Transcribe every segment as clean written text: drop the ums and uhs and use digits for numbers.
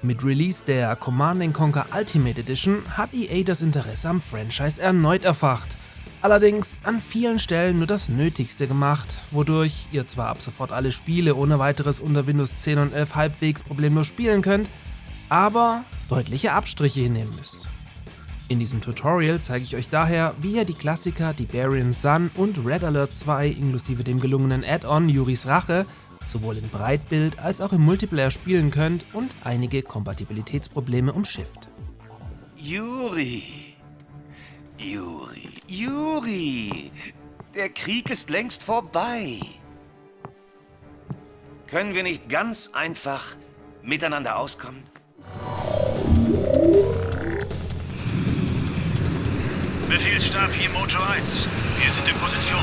Mit Release der Command & Conquer Ultimate Edition hat EA das Interesse am Franchise erneut erfacht. Allerdings an vielen Stellen nur das Nötigste gemacht, wodurch ihr zwar ab sofort alle Spiele ohne weiteres unter Windows 10 und 11 halbwegs problemlos spielen könnt, aber deutliche Abstriche hinnehmen müsst. In diesem Tutorial zeige ich euch daher, wie ihr die Klassiker Tiberian Sun und Red Alert 2 inklusive dem gelungenen Add-on Yuris Rache sowohl in Breitbild als auch im Multiplayer spielen könnt und einige Kompatibilitätsprobleme umschifft. Yuri! Der Krieg ist längst vorbei. Können wir nicht ganz einfach miteinander auskommen? Befehlsstab hier Mojo 1. Wir sind in Position.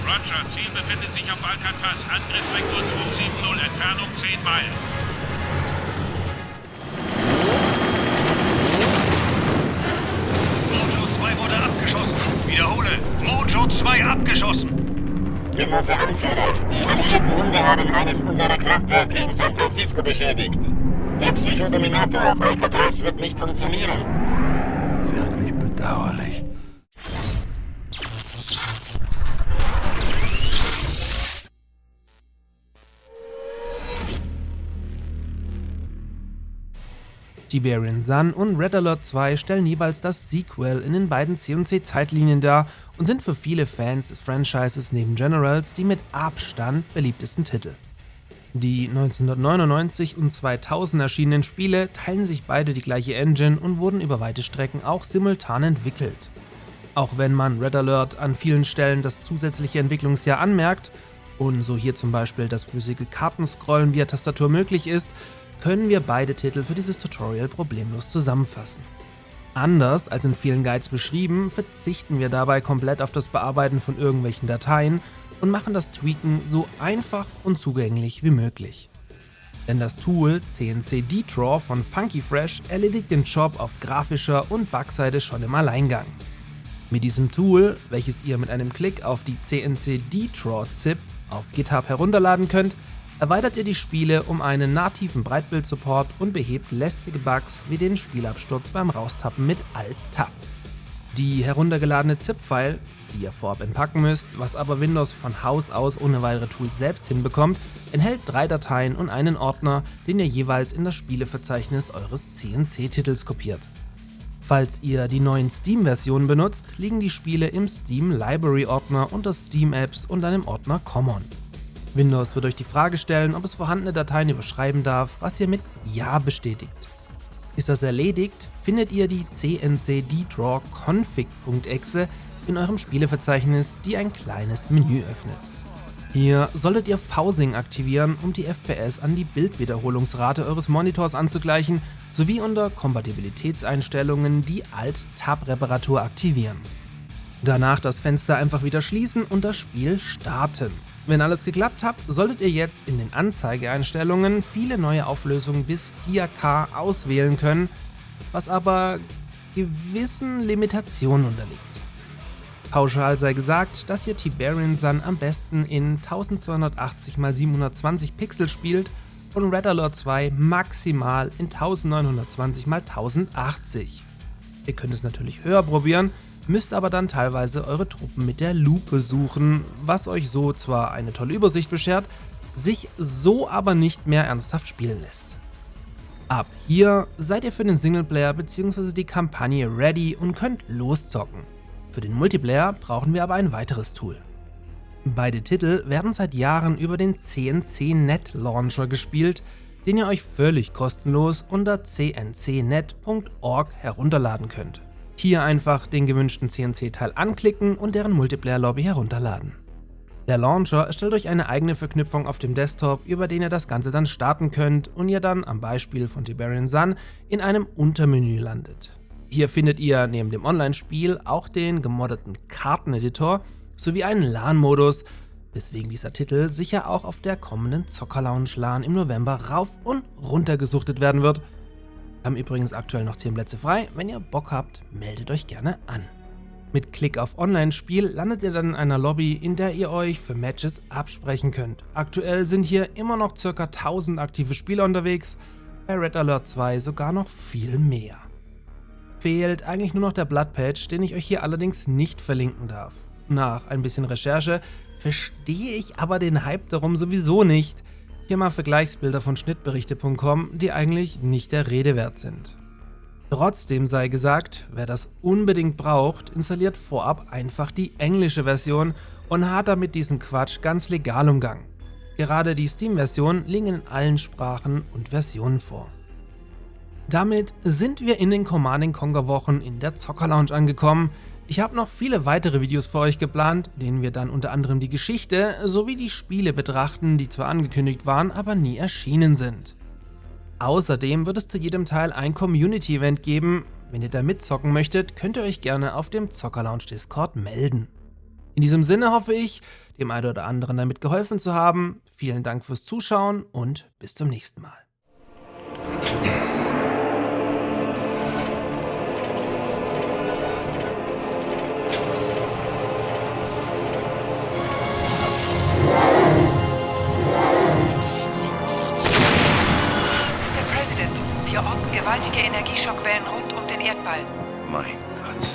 Roger, Ziel befindet sich auf Alcatraz. Angriffsvektor 270, Entfernung 10 Meilen. Mojo 2 wurde abgeschossen. Wiederhole, Mojo 2 abgeschossen. Genosse Anführer, die alliierten Hunde haben eines unserer Kraftwerke in San Francisco beschädigt. Der Psychodominator auf Alcatraz wird nicht funktionieren. Wirklich bedauerlich. Tiberian Sun und Red Alert 2 stellen jeweils das Sequel in den beiden C&C-Zeitlinien dar und sind für viele Fans des Franchises neben Generals die mit Abstand beliebtesten Titel. Die 1999 und 2000 erschienenen Spiele teilen sich beide die gleiche Engine und wurden über weite Strecken auch simultan entwickelt. Auch wenn man Red Alert an vielen Stellen das zusätzliche Entwicklungsjahr anmerkt und so hier zum Beispiel das flüssige Kartenscrollen via Tastatur möglich ist, können wir beide Titel für dieses Tutorial problemlos zusammenfassen. Anders als in vielen Guides beschrieben, verzichten wir dabei komplett auf das Bearbeiten von irgendwelchen Dateien und machen das Tweaken so einfach und zugänglich wie möglich. Denn das Tool CNC Dedraw von Funky Fresh erledigt den Job auf grafischer und Bugseite schon im Alleingang. Mit diesem Tool, welches ihr mit einem Klick auf die CNC Dedraw ZIP auf GitHub herunterladen könnt, erweitert ihr die Spiele um einen nativen Breitbild-Support und behebt lästige Bugs wie den Spielabsturz beim Raustappen mit Alt-Tab. Die heruntergeladene ZIP-File, die ihr vorab entpacken müsst, was aber Windows von Haus aus ohne weitere Tools selbst hinbekommt, enthält 3 Dateien und einen Ordner, den ihr jeweils in das Spieleverzeichnis eures CNC-Titels kopiert. Falls ihr die neuen Steam-Versionen benutzt, liegen die Spiele im Steam Library-Ordner unter Steam Apps und dann im Ordner Common. Windows wird euch die Frage stellen, ob es vorhandene Dateien überschreiben darf, was ihr mit Ja bestätigt. Ist das erledigt, findet ihr die CNC Dedraw config.exe in eurem Spieleverzeichnis, die ein kleines Menü öffnet. Hier solltet ihr Phasing aktivieren, um die FPS an die Bildwiederholungsrate eures Monitors anzugleichen, sowie unter Kompatibilitätseinstellungen die Alt-Tab-Reparatur aktivieren. Danach das Fenster einfach wieder schließen und das Spiel starten. Wenn alles geklappt hat, solltet ihr jetzt in den Anzeigeeinstellungen viele neue Auflösungen bis 4K auswählen können, was aber gewissen Limitationen unterliegt. Pauschal sei gesagt, dass ihr Tiberian Sun am besten in 1280x720 Pixel spielt und Red Alert 2 maximal in 1920x1080. Ihr könnt es natürlich höher probieren, müsst aber dann teilweise eure Truppen mit der Lupe suchen, was euch so zwar eine tolle Übersicht beschert, sich so aber nicht mehr ernsthaft spielen lässt. Ab hier seid ihr für den Singleplayer bzw. die Kampagne ready und könnt loszocken. Für den Multiplayer brauchen wir aber ein weiteres Tool. Beide Titel werden seit Jahren über den CNC-Net Launcher gespielt, den ihr euch völlig kostenlos unter cncnet.org herunterladen könnt. Hier einfach den gewünschten CNC-Teil anklicken und deren Multiplayer-Lobby herunterladen. Der Launcher erstellt euch eine eigene Verknüpfung auf dem Desktop, über den ihr das Ganze dann starten könnt und ihr dann am Beispiel von Tiberian Sun in einem Untermenü landet. Hier findet ihr neben dem Online-Spiel auch den gemoddeten Karteneditor sowie einen LAN-Modus, weswegen dieser Titel sicher auch auf der kommenden Zocker-Lounge LAN im November rauf und runter gesuchtet werden wird. Wir haben übrigens aktuell noch 10 Plätze frei, wenn ihr Bock habt, meldet euch gerne an. Mit Klick auf Online-Spiel landet ihr dann in einer Lobby, in der ihr euch für Matches absprechen könnt. Aktuell sind hier immer noch ca. 1000 aktive Spieler unterwegs, bei Red Alert 2 sogar noch viel mehr. Fehlt eigentlich nur noch der Blood Patch, den ich euch hier allerdings nicht verlinken darf. Nach ein bisschen Recherche verstehe ich aber den Hype darum sowieso nicht. Hier mal Vergleichsbilder von Schnittberichte.com, die eigentlich nicht der Rede wert sind. Trotzdem sei gesagt, wer das unbedingt braucht, installiert vorab einfach die englische Version und hat damit diesen Quatsch ganz legal umgangen. Gerade die Steam-Version liegen in allen Sprachen und Versionen vor. Damit sind wir in den Command & Conquer Wochen in der Zocker Lounge angekommen. Ich habe noch viele weitere Videos für euch geplant, in denen wir dann unter anderem die Geschichte sowie die Spiele betrachten, die zwar angekündigt waren, aber nie erschienen sind. Außerdem wird es zu jedem Teil ein Community-Event geben. Wenn ihr da mitzocken möchtet, könnt ihr euch gerne auf dem Zocker Lounge Discord melden. In diesem Sinne hoffe ich, dem einen oder anderen damit geholfen zu haben. Vielen Dank fürs Zuschauen und bis zum nächsten Mal. Wir orten gewaltige Energieschockwellen rund um den Erdball. Mein Gott,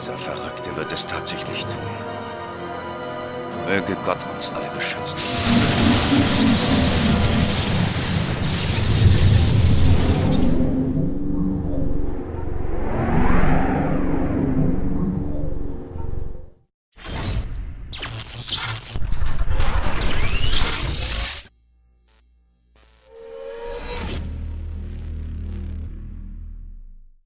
dieser Verrückte wird es tatsächlich tun. Möge Gott uns alle beschützen.